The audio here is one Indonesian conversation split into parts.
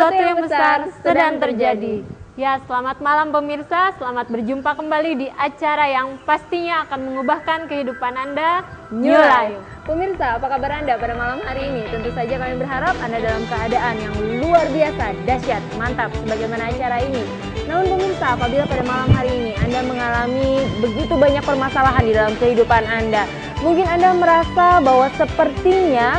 sesuatu yang besar sedang terjadi. Ya, selamat malam pemirsa, selamat berjumpa kembali di acara yang pastinya akan mengubahkan kehidupan Anda, New Life. Pemirsa, apa kabar Anda pada malam hari ini? Tentu saja kami berharap Anda dalam keadaan yang luar biasa, dahsyat, mantap, sebagaimana acara ini. Namun pemirsa, apabila pada malam hari ini Anda mengalami begitu banyak permasalahan di dalam kehidupan Anda, mungkin Anda merasa bahwa sepertinya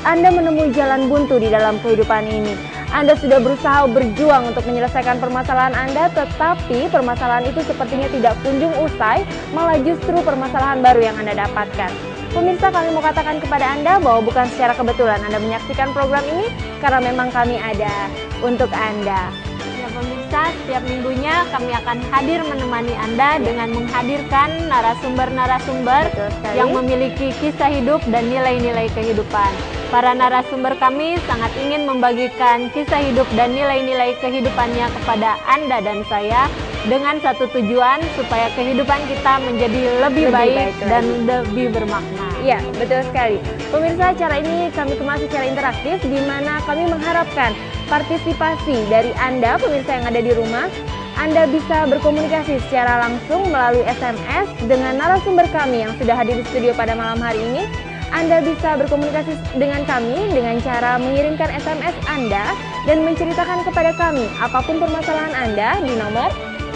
Anda menemui jalan buntu di dalam kehidupan ini. Anda sudah berusaha berjuang untuk menyelesaikan permasalahan Anda, tetapi permasalahan itu sepertinya tidak kunjung usai, malah justru permasalahan baru yang Anda dapatkan. Pemirsa, kami mau katakan kepada Anda bahwa bukan secara kebetulan Anda menyaksikan program ini, karena memang kami ada untuk Anda. Ya pemirsa, setiap minggunya kami akan hadir menemani Anda dengan menghadirkan narasumber-narasumber yang memiliki kisah hidup dan nilai-nilai kehidupan. Para narasumber kami sangat ingin membagikan kisah hidup dan nilai-nilai kehidupannya kepada Anda dan saya dengan satu tujuan supaya kehidupan kita menjadi lebih baik dan lebih bermakna. Iya, betul sekali. Pemirsa, acara ini kami kemas secara interaktif di mana kami mengharapkan partisipasi dari Anda, pemirsa yang ada di rumah. Anda bisa berkomunikasi secara langsung melalui SMS dengan narasumber kami yang sudah hadir di studio pada malam hari ini. Anda bisa berkomunikasi dengan kami dengan cara mengirimkan SMS Anda dan menceritakan kepada kami apapun permasalahan Anda di nomor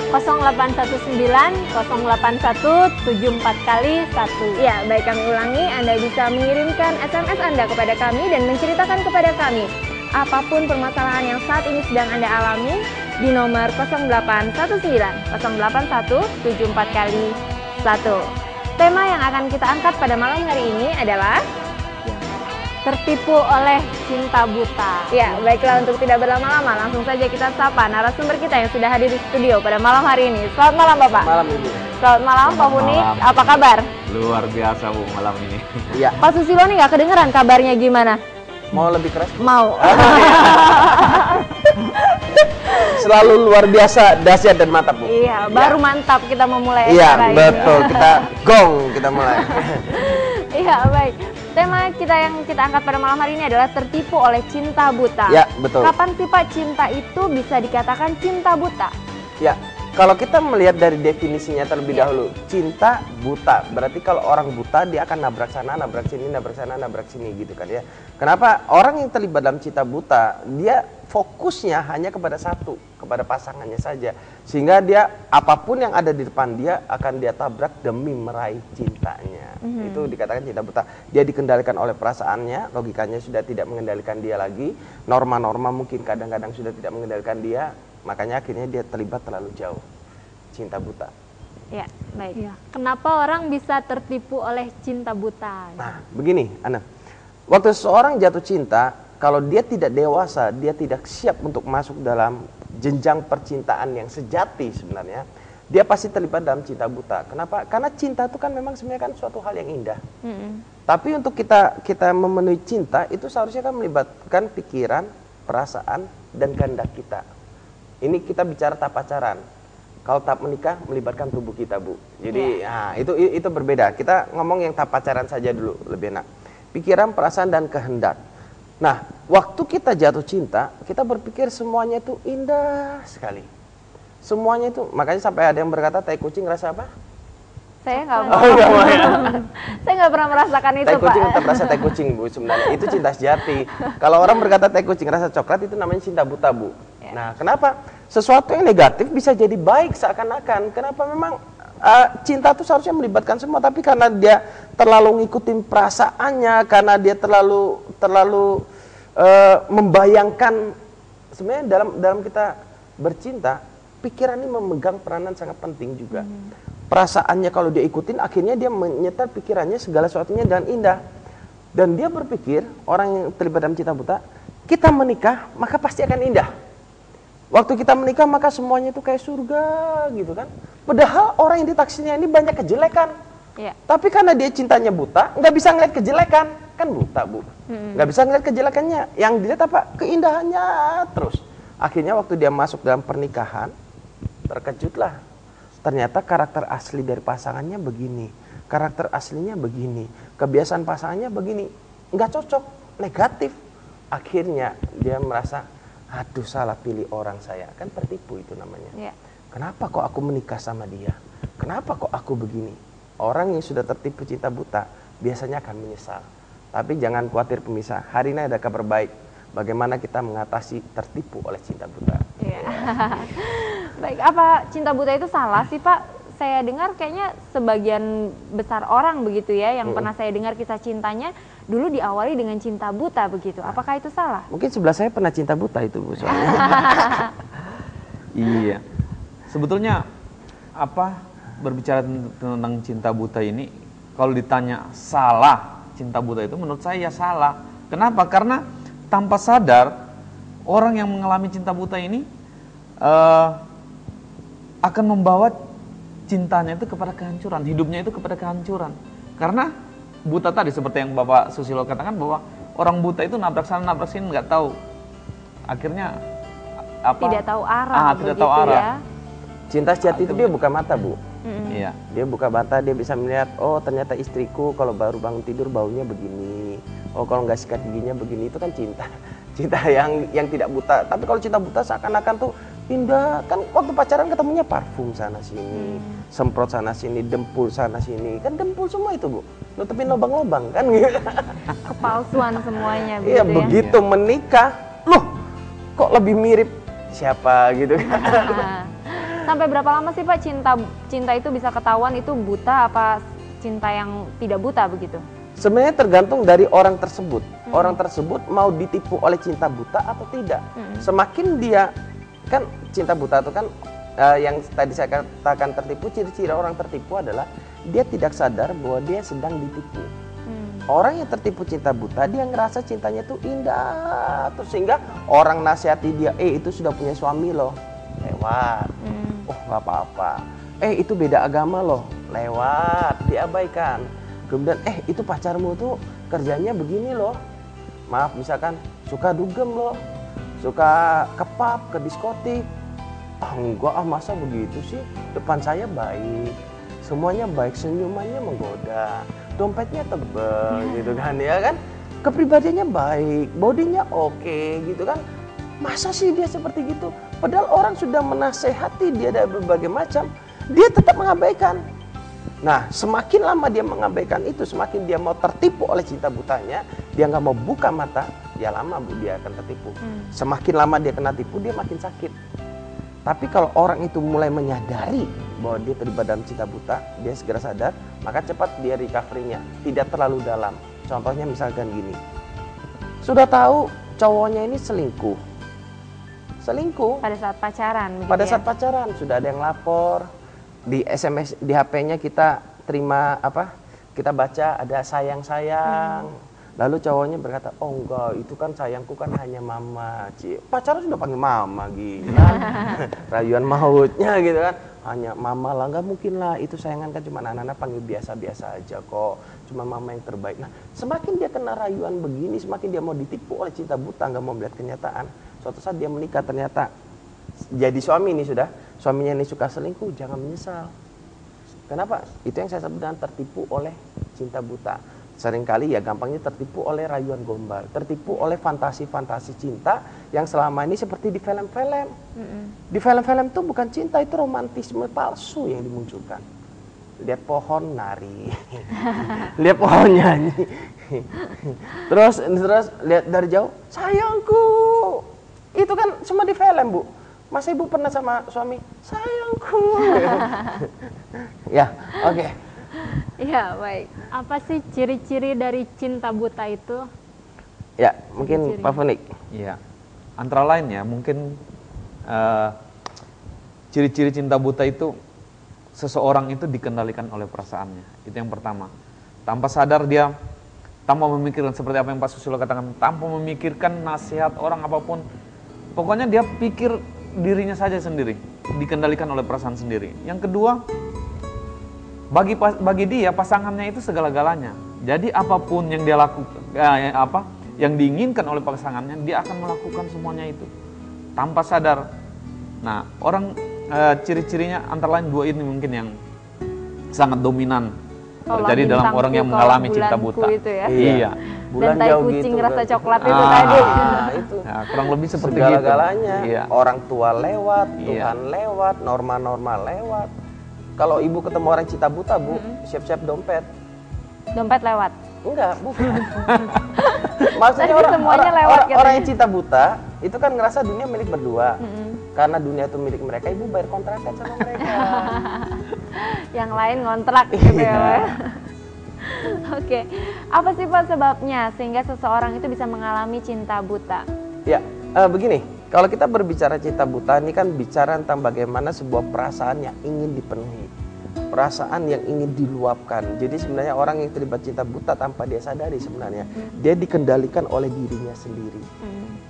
0819 081 74 kali 1. Ya, baik, kami ulangi, Anda bisa mengirimkan SMS Anda kepada kami dan menceritakan kepada kami apapun permasalahan yang saat ini sedang Anda alami di nomor 0819 081 74 kali 1. Tema yang akan kita angkat pada malam hari ini adalah tertipu oleh cinta buta. Ya, baiklah, untuk tidak berlama-lama langsung saja kita sapa narasumber kita yang sudah hadir di studio pada malam hari ini. Selamat malam Bapak. Malam Ibu. Selamat malam Pak Huni, apa kabar? Luar biasa Bu malam ini. Iya. Pak Susilo nih nggak kedengeran kabarnya gimana? Mau lebih keras? Mau. Selalu luar biasa, dahsyat dan mantap Bu. Iya, baru mantap kita memulai Iya, acara ini. betul. Kita gong, kita mulai. Iya, baik. Tema kita yang kita angkat pada malam hari ini adalah tertipu oleh cinta buta. Ya, betul. Kapan sih Pak cinta itu bisa dikatakan cinta buta? Ya, kalau kita melihat dari definisinya terlebih dahulu, cinta buta. Berarti kalau orang buta dia akan nabrak sana, nabrak sini, nabrak sana, nabrak sini gitu kan ya. Kenapa? Orang yang terlibat dalam cinta buta, dia fokusnya hanya kepada satu, kepada pasangannya saja. Sehingga dia apapun yang ada di depan dia akan dia tabrak demi meraih cintanya. Itu dikatakan cinta buta. Dia dikendalikan oleh perasaannya, logikanya sudah tidak mengendalikan dia lagi. Norma-norma mungkin kadang-kadang sudah tidak mengendalikan dia. Makanya akhirnya dia terlibat terlalu jauh. Cinta buta. Ya, baik. Ya. Kenapa orang bisa tertipu oleh cinta buta? Nah, begini, Ana. Waktu seseorang jatuh cinta, kalau dia tidak dewasa, dia tidak siap untuk masuk dalam jenjang percintaan yang sejati sebenarnya, dia pasti terlibat dalam cinta buta. Kenapa? Karena cinta itu kan memang sebenarnya kan suatu hal yang indah. Tapi untuk kita memenuhi cinta, itu seharusnya kan melibatkan pikiran, perasaan, dan kehendak kita. Ini kita bicara tahap pacaran. Kalau tahap menikah melibatkan tubuh kita, Bu. Jadi nah, itu berbeda. Kita ngomong yang tahap pacaran saja dulu, lebih enak. Pikiran, perasaan, dan kehendak. Nah, waktu kita jatuh cinta, kita berpikir semuanya itu indah sekali. Semuanya itu, makanya sampai ada yang berkata tai kucing rasa apa? Saya nggak saya nggak pernah merasakan itu, Tai kucing Pak. tetap rasa tai kucing, Bu, sebenarnya. Itu cinta sejati. Kalau orang berkata tai kucing rasa coklat, itu namanya cinta buta, Bu. Nah, kenapa? Sesuatu yang negatif bisa jadi baik seakan-akan. Kenapa? Memang cinta itu seharusnya melibatkan semua, tapi karena dia terlalu ngikutin perasaannya, karena dia terlalu membayangkan. Sebenarnya dalam kita bercinta, pikiran ini memegang peranan sangat penting juga. Perasaannya kalau dia ikutin, akhirnya dia menyetel pikirannya segala sesuatunya dan indah. Dan dia berpikir, orang yang terlibat dalam cinta buta, kita menikah maka pasti akan indah. Waktu kita menikah maka semuanya itu kayak surga gitu kan. Padahal orang yang ditaksirnya ini banyak kejelekan. Tapi karena dia cintanya buta, nggak bisa ngeliat kejelekan. Kan buta, Bu. Nggak bisa ngeliat kejelekannya. Yang dilihat apa? Keindahannya terus. Akhirnya waktu dia masuk dalam pernikahan, terkejutlah. Ternyata karakter asli dari pasangannya begini. Karakter aslinya begini. Kebiasaan pasangannya begini. Nggak cocok, negatif. Akhirnya dia merasa, aduh salah pilih orang saya, kan tertipu itu namanya. Iya. Kenapa kok aku menikah sama dia? Kenapa kok aku begini? Orang yang sudah tertipu cinta buta biasanya akan menyesal. Tapi jangan khawatir pemirsa, hari ini ada kabar baik. Bagaimana kita mengatasi tertipu oleh cinta buta. Iya. Baik, apa cinta buta itu salah sih Pak? Saya dengar kayaknya sebagian besar orang begitu ya, yang pernah saya dengar kisah cintanya dulu diawali dengan cinta buta begitu. Apakah itu salah? Mungkin sebelah saya pernah cinta buta itu Bu soalnya. Iya. Sebetulnya apa berbicara tentang cinta buta ini, kalau ditanya salah cinta buta itu, menurut saya ya salah. Kenapa? Karena tanpa sadar orang yang mengalami cinta buta ini akan membawa cintanya itu kepada kehancuran, hidupnya itu kepada kehancuran. Karena buta tadi seperti yang Bapak Susilo katakan, bahwa orang buta itu nabrak sana nabrak sini nggak tahu. Akhirnya apa? Tidak tahu arah. Tidak tahu arah. Ya. Cinta sejati itu dia buka mata Bu. Iya. Dia buka mata, dia bisa melihat, oh ternyata istriku kalau baru bangun tidur baunya begini. Oh kalau nggak sikat giginya begini. Itu kan cinta. Cinta yang tidak buta. Tapi kalau cinta buta seakan-akan tuh pindah, kan waktu pacaran ketemunya parfum sana sini, semprot sana sini, dempul sana sini, kan dempul semua itu Bu, nutupin lubang-lubang kan gitu. Kepalsuan semuanya Iya, begitu ya. begitu menikah, loh kok lebih mirip siapa gitu kan. Sampai berapa lama sih Pak cinta itu bisa ketahuan itu buta apa cinta yang tidak buta begitu? Sebenarnya tergantung dari orang tersebut. Orang tersebut mau ditipu oleh cinta buta atau tidak. Semakin dia, kan cinta buta itu kan yang tadi saya katakan tertipu, ciri-ciri orang tertipu adalah dia tidak sadar bahwa dia sedang ditipu. Orang yang tertipu cinta buta, dia ngerasa cintanya tuh indah, terus sehingga orang nasihati dia, itu sudah punya suami loh, lewat. Oh nggak apa-apa. Itu beda agama loh, lewat, diabaikan. Kemudian itu pacarmu tuh kerjanya begini loh, maaf misalkan suka dugem loh, suka ke pub, ke diskotik. Enggak masa begitu sih, depan saya baik, semuanya baik, senyumannya menggoda, dompetnya tebal gitu kan ya kan, kepribadiannya baik, bodinya oke gitu kan. Masa sih dia seperti gitu? Padahal orang sudah menasehati dia dari berbagai macam, dia tetap mengabaikan. Nah, semakin lama dia mengabaikan itu, semakin dia mau tertipu oleh cinta butanya, dia nggak mau buka mata, ya lama Bu dia akan tertipu. Semakin lama dia kena tipu, dia makin sakit. Tapi kalau orang itu mulai menyadari bahwa dia terlibat dalam cinta buta, dia segera sadar, maka cepat dia recovery-nya, tidak terlalu dalam. Contohnya misalkan gini, sudah tahu cowoknya ini selingkuh Pada saat pacaran. pada saat pacaran, sudah ada yang lapor, di SMS, di HP-nya kita terima apa? Kita baca ada sayang-sayang. Lalu cowoknya berkata, oh enggak, itu kan sayangku kan hanya mama. Pacaran sudah panggil mama gila. Rayuan mautnya gitu kan. Hanya mama lah, nggak mungkin lah. Itu sayangan kan cuma anak-anak panggil biasa-biasa aja kok. Cuma mama yang terbaik. Nah, semakin dia kena rayuan begini, semakin dia mau ditipu oleh cinta buta, nggak mau melihat kenyataan. Suatu saat dia menikah ternyata jadi suami ini sudah. Suaminya ini suka selingkuh, jangan menyesal. Kenapa? Itu yang saya sebut dengan tertipu oleh cinta buta. Seringkali ya gampangnya tertipu oleh rayuan gombal, tertipu oleh fantasi-fantasi cinta yang selama ini seperti di film-film. Di film-film itu bukan cinta, itu romantisme palsu yang dimunculkan. Lihat pohon nari, lihat pohon nyanyi, terus lihat dari jauh, sayangku. Itu kan cuma di film Bu. Masa Ibu pernah sama suami, sayangku? Ya, oke. Iya, baik. Apa sih ciri-ciri dari cinta buta itu? Ya, mungkin Pak Funik. Iya. Antara lain ya, mungkin ciri-ciri cinta buta itu seseorang itu dikendalikan oleh perasaannya. Itu yang pertama. Tanpa sadar dia, tanpa memikirkan seperti apa yang Pak Susilo katakan, tanpa memikirkan nasihat orang apapun. Pokoknya dia pikir dirinya saja sendiri, dikendalikan oleh perasaan sendiri. Yang kedua, bagi dia pasangannya itu segala-galanya. Jadi apapun yang dia lakukan, yang diinginkan oleh pasangannya, dia akan melakukan semuanya itu tanpa sadar. Nah, orang ciri-cirinya antara lain dua ini mungkin yang sangat dominan terjadi dalam orang yang mengalami cinta buta. Itu ya? Iya. Bulan dan tai jauh kucing gitu rasa kan. coklat itu tadi. Nah, itu Nah, kurang lebih seperti segala-galanya. gitu. Iya. Orang tua lewat, Iya. Tuhan lewat, norma-norma lewat. Kalau ibu ketemu orang cita buta, Bu, siap-siap dompet. Dompet lewat. Enggak, bukan. Maksudnya Tadi semuanya lewat orang katanya. yang cinta buta itu kan ngerasa dunia milik berdua. Karena dunia itu milik mereka, ibu bayar kontrakan sama mereka. Yang lain ngontrak gitu ya. Iya. Oke, apa sih Pak sebabnya sehingga seseorang itu bisa mengalami cinta buta? Ya, begini. Kalau kita berbicara cinta buta, ini kan bicara tentang bagaimana sebuah perasaan yang ingin dipenuhi. Perasaan yang ingin diluapkan. Jadi sebenarnya orang yang terlibat cinta buta tanpa dia sadari sebenarnya dia dikendalikan oleh dirinya sendiri.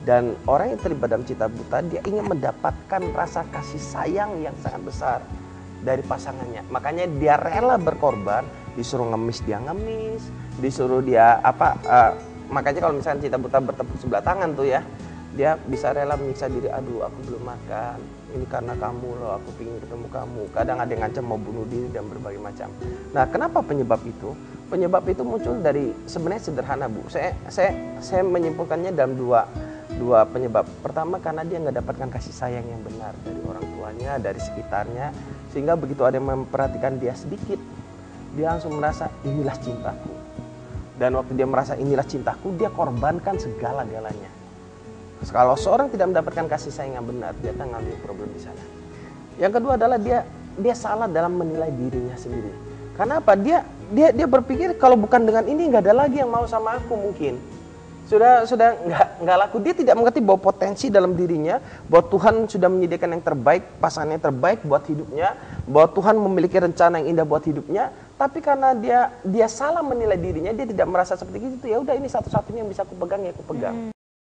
Dan orang yang terlibat dalam cinta buta, dia ingin mendapatkan rasa kasih sayang yang sangat besar dari pasangannya. Makanya dia rela berkorban, disuruh ngemis dia ngemis, disuruh dia makanya kalau misalnya cinta buta bertepuk sebelah tangan tuh ya, dia bisa rela menyiksa diri, aduh aku belum makan, ini karena kamu loh, aku ingin ketemu kamu. Kadang ada yang ngancam mau bunuh diri dan berbagai macam. Nah, kenapa penyebab itu? Penyebab itu muncul dari sebenarnya sederhana, Bu. Saya menyimpulkannya dalam dua penyebab. Pertama, karena dia nggak dapatkan kasih sayang yang benar dari orang tuanya, dari sekitarnya, sehingga begitu ada yang memperhatikan dia sedikit, dia langsung merasa inilah cintaku. Dan waktu dia merasa inilah cintaku, dia korbankan segala-galanya. Kalau seorang tidak mendapatkan kasih sayang yang benar, dia akan ngambil problem di sana. Yang kedua adalah dia salah dalam menilai dirinya sendiri. Karena apa? Dia berpikir kalau bukan dengan ini nggak ada lagi yang mau sama aku mungkin. Sudah nggak laku. Dia tidak mengerti bahwa potensi dalam dirinya, bahwa Tuhan sudah menyediakan yang terbaik, pasangan yang terbaik buat hidupnya, bahwa Tuhan memiliki rencana yang indah buat hidupnya. Tapi karena dia salah menilai dirinya, dia tidak merasa seperti itu. Ya udah, ini satu-satunya yang bisa aku pegang, ya aku pegang.